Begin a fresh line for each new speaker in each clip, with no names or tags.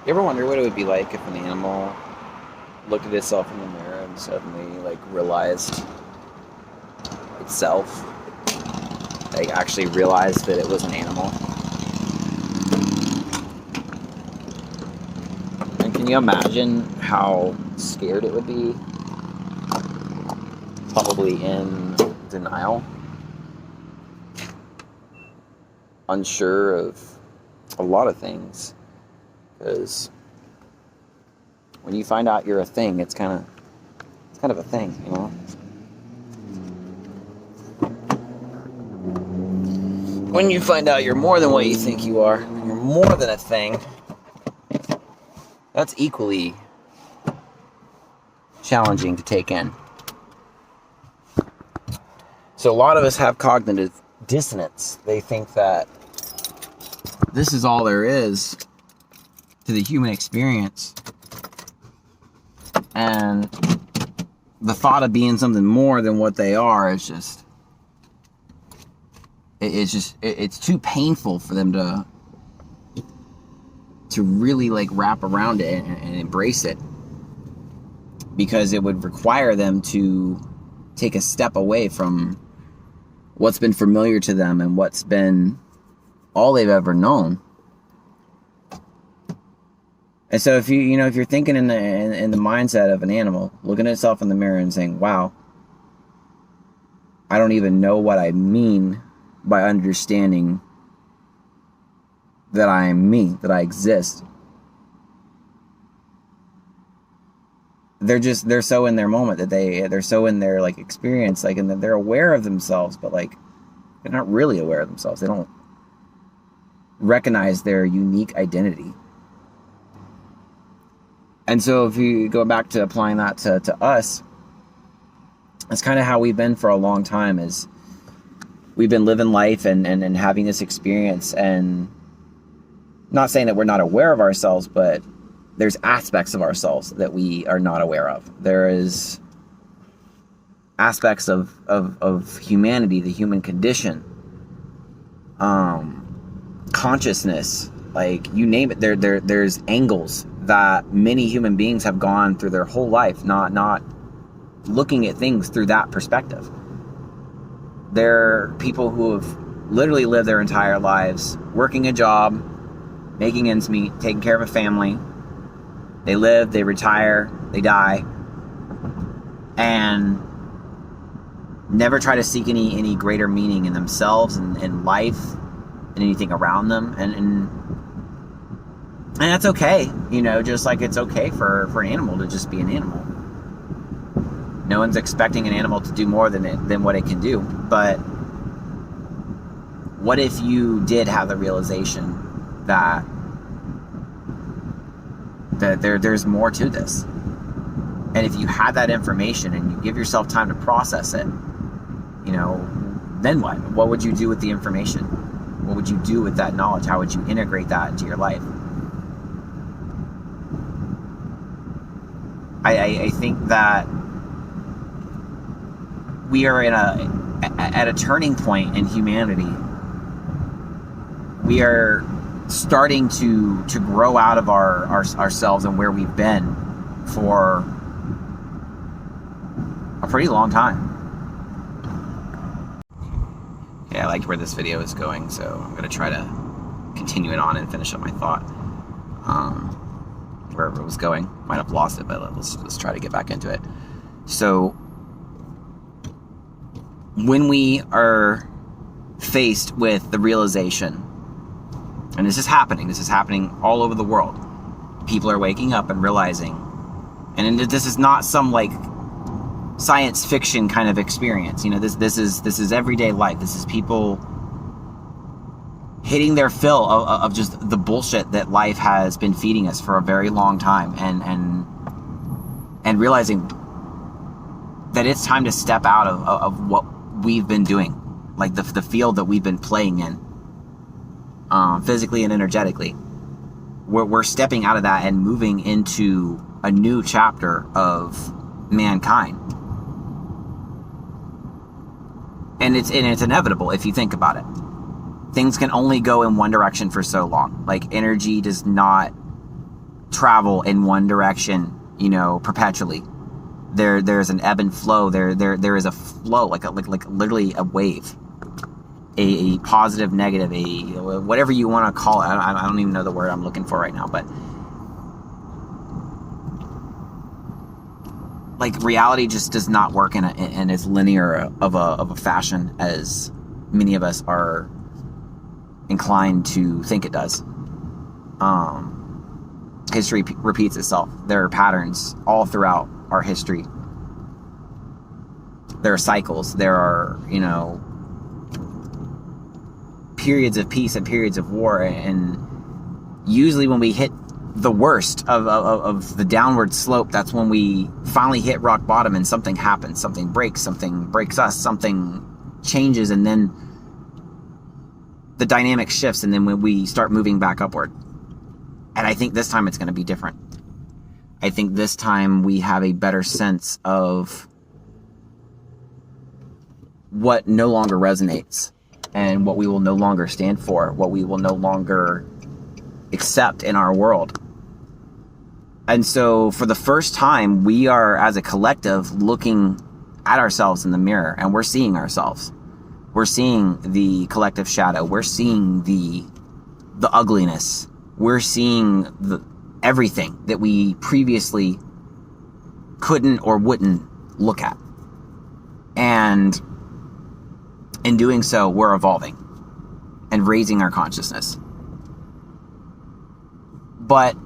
You ever wonder what it would be like if an animal looked at itself in the mirror and suddenly like realized itself, like actually realized that it was an animal? And can you imagine how scared it would be? Probably in denial, unsure of a lot of things. Because when you find out you're a thing, it's kind of a thing, you know. When you find out you're more than what you think you are, you're more than a thing, that's equally challenging to take in. So a lot of us have cognitive dissonance. They think that this is all there is to the human experience. And the thought of being something more than what they are is it's too painful for them to really like wrap around it and embrace it, because it would require them to take a step away from what's been familiar to them and what's been all they've ever known. And so if you're thinking in the mindset of an animal, looking at itself in the mirror and saying, wow, I don't even know what I mean by understanding that I am me, that I exist. They're so in their moment that they're so in their like experience, like, and they're aware of themselves, but like they're not really aware of themselves. They don't recognize their unique identity. And so if you go back to applying that to us, that's kind of how we've been for a long time. Is we've been living life and having this experience, and not saying that we're not aware of ourselves, but there's aspects of ourselves that we are not aware of. There is aspects of humanity, the human condition, consciousness, like you name it. There's angles that many human beings have gone through their whole life, not looking at things through that perspective. There are people who have literally lived their entire lives working a job, making ends meet, taking care of a family. They live, they retire, they die, and never try to seek any greater meaning in themselves and in life and anything around them. And that's okay, just like it's okay for an animal to just be an animal. No one's expecting an animal to do more than what it can do. But what if you did have the realization that there's more to this? And if you had that information and you give yourself time to process it, then what? What would you do with the information? What would you do with that knowledge? How would you integrate that into your life? I think that we are at a turning point in humanity. We are starting to grow out of ourselves and where we've been for a pretty long time. Yeah, I liked where this video is going, so I'm going to try to continue it on and finish up my thought. Wherever it was going, might have lost it, but let's try to get back into it. So when we are faced with the realization, and this is happening all over the world, people are waking up and realizing, and this is not some like science fiction kind of experience. This is everyday life. This is people hitting their fill of just the bullshit that life has been feeding us for a very long time, and realizing that it's time to step out of what we've been doing, like the field that we've been playing in, physically and energetically. We're stepping out of that and moving into a new chapter of mankind. And it's inevitable if you think about it. Things can only go in one direction for so long. Like energy does not travel in one direction, perpetually. There's an ebb and flow. There is a flow, like literally a wave, a positive, negative, a whatever you want to call it. I don't even know the word I'm looking for right now, but like reality just does not work in as linear of a fashion as many of us are inclined to think it does. History repeats itself. There are patterns all throughout our history. There are cycles. There are, periods of peace and periods of war. And usually when we hit the worst of the downward slope, that's when we finally hit rock bottom and something happens. Something breaks us, something changes, and then the dynamic shifts, and then when we start moving back upward. And I think this time it's going to be different. I think this time we have a better sense of what no longer resonates and what we will no longer stand for, what we will no longer accept in our world. And so for the first time, we are, as a collective, looking at ourselves in the mirror, and we're seeing ourselves. We're seeing the collective shadow. We're seeing the ugliness. We're seeing everything that we previously couldn't or wouldn't look at. And in doing so, we're evolving and raising our consciousness. But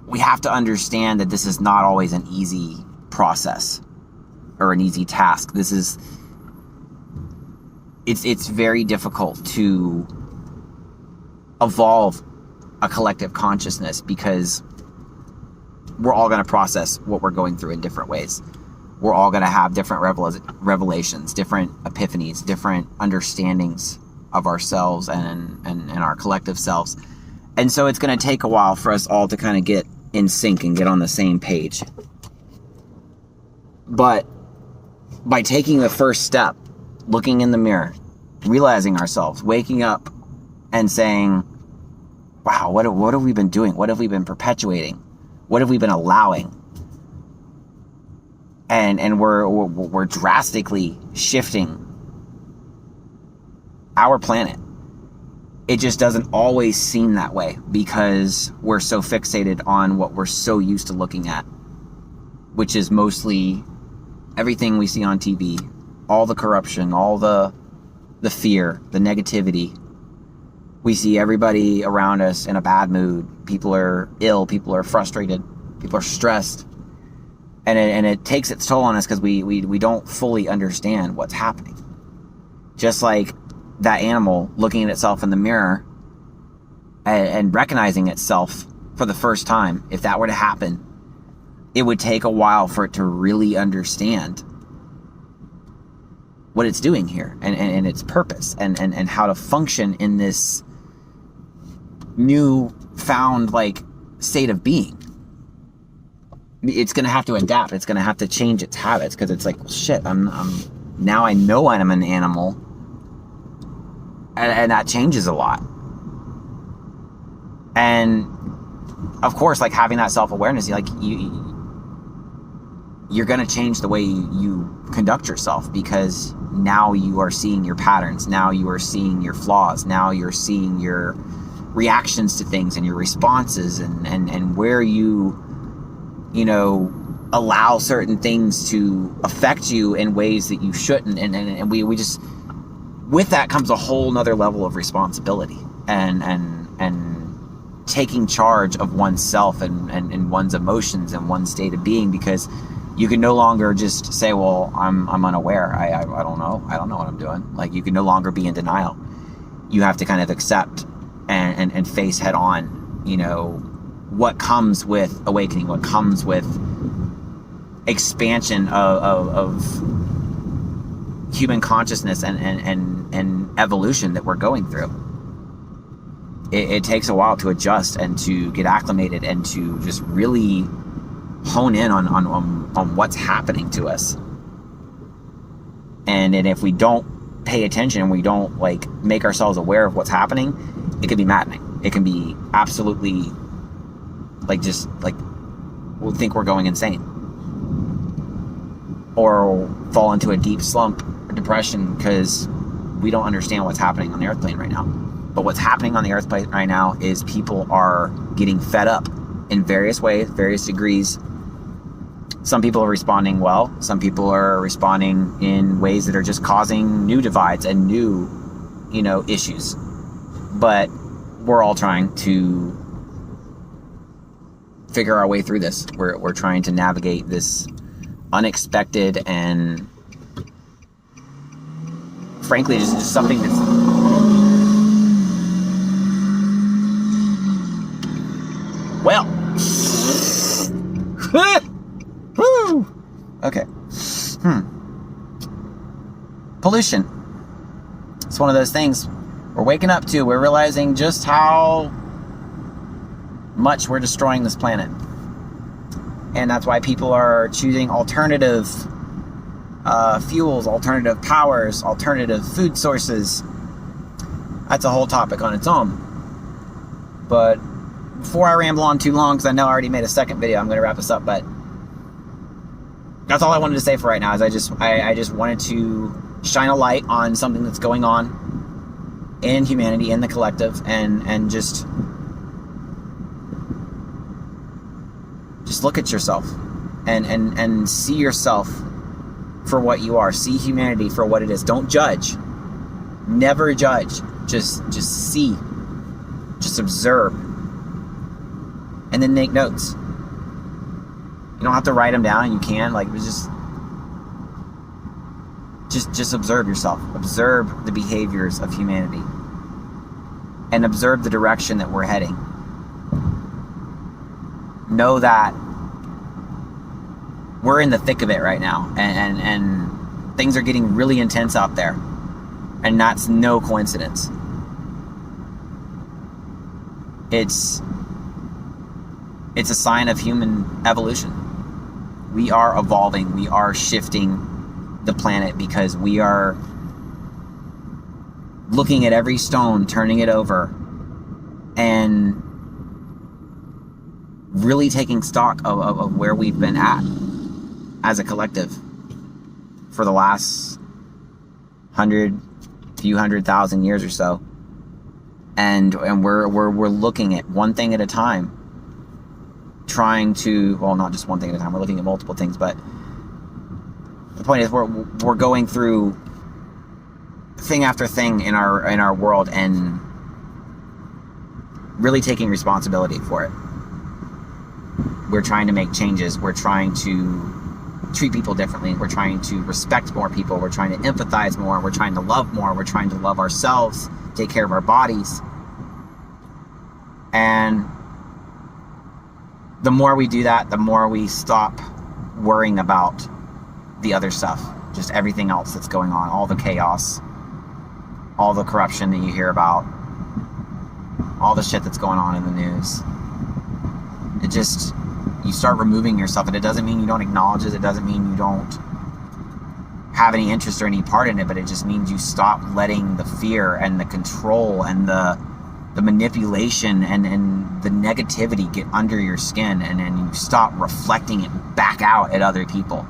we have to understand that this is not always an easy process or an easy task. It's very difficult to evolve a collective consciousness because we're all going to process what we're going through in different ways. We're all going to have different revelations, different epiphanies, different understandings of ourselves and our collective selves. And so it's going to take a while for us all to kind of get in sync and get on the same page. But by taking the first step, looking in the mirror, realizing ourselves, waking up and saying, wow, what have we been doing? What have we been perpetuating? What have we been allowing? And we're drastically shifting our planet. It just doesn't always seem that way because we're so fixated on what we're so used to looking at, which is mostly everything we see on TV, all the corruption, all the fear, the negativity. We see everybody around us in a bad mood. People are ill. People are frustrated. People are stressed. And it takes its toll on us because we don't fully understand what's happening. Just like that animal looking at itself in the mirror and recognizing itself for the first time. If that were to happen, it would take a while for it to really understand what it's doing here and its purpose and how to function in this new found state of being. It's going to have to adapt. It's going to have to change its habits because it's like, well, shit, I'm now I know I'm an animal, and that changes a lot. And of course, having that self-awareness, you're going to change the way you conduct yourself because now you are seeing your patterns. Now you are seeing your flaws. Now you're seeing your reactions to things and your responses and where you allow certain things to affect you in ways that you shouldn't. And we just, with that comes a whole nother level of responsibility and taking charge of oneself and one's emotions and one's state of being, because you can no longer just say, well, I'm unaware. I don't know. I don't know what I'm doing. You can no longer be in denial. You have to kind of accept and face head on, what comes with awakening, what comes with expansion of human consciousness and evolution that we're going through. It takes a while to adjust and to get acclimated and to just really hone in on what's happening to us. And if we don't pay attention and we don't make ourselves aware of what's happening, it can be maddening. It can be absolutely just like will think we're going insane, or fall into a deep slump or depression because we don't understand what's happening on the earth plane right now. But what's happening on the earth plane right now is people are getting fed up in various ways, various degrees. Some people are responding well. Some people are responding in ways that are just causing new divides and new, issues. But we're all trying to figure our way through this. We're trying to navigate this unexpected and frankly just something that's okay. Pollution. It's one of those things we're waking up to. We're realizing just how much we're destroying this planet. And that's why people are choosing alternative fuels, alternative powers, alternative food sources. That's a whole topic on its own. But before I ramble on too long, because I know I already made a second video, I'm going to wrap this up. But that's all I wanted to say for right now. Is I just wanted to shine a light on something that's going on in humanity, in the collective, and just look at yourself and see yourself for what you are. See humanity for what it is. Don't judge. Never judge. Just see. Just observe. And then make notes. You don't have to write them down. You can. Just observe yourself. Observe the behaviors of humanity. And observe the direction that we're heading. Know that we're in the thick of it right now. And things are getting really intense out there. And that's no coincidence. It's a sign of human evolution. We are evolving. We are shifting the planet because we are looking at every stone, turning it over, and really taking stock of where we've been at as a collective for the last few 100,000 years or so. And we're looking at one thing at a time, trying to, well, not just one thing at a time, we're looking at multiple things, but the point is we're going through thing after thing in our world and really taking responsibility for it. We're trying to make changes. We're trying to treat people differently. We're trying to respect more people. We're trying to empathize more. We're trying to love more. We're trying to love ourselves, take care of our bodies. And the more we do that, the more we stop worrying about the other stuff, just everything else that's going on, all the chaos, all the corruption that you hear about, all the shit that's going on in the news. You start removing yourself, and it doesn't mean you don't acknowledge it. It doesn't mean you don't have any interest or any part in it, but it just means you stop letting the fear and the control and the manipulation and the negativity get under your skin, and then you stop reflecting it back out at other people.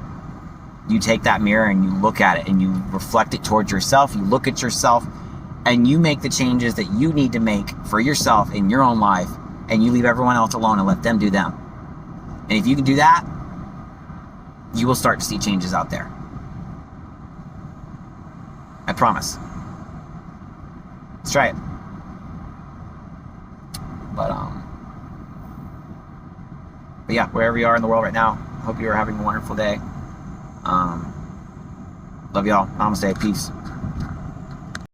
You take that mirror and you look at it and you reflect it towards yourself. You look at yourself and you make the changes that you need to make for yourself in your own life, and you leave everyone else alone and let them do them. And if you can do that, you will start to see changes out there. I promise. Let's try it. But yeah, wherever you are in the world right now, hope you are having a wonderful day. Love y'all. Namaste. Peace.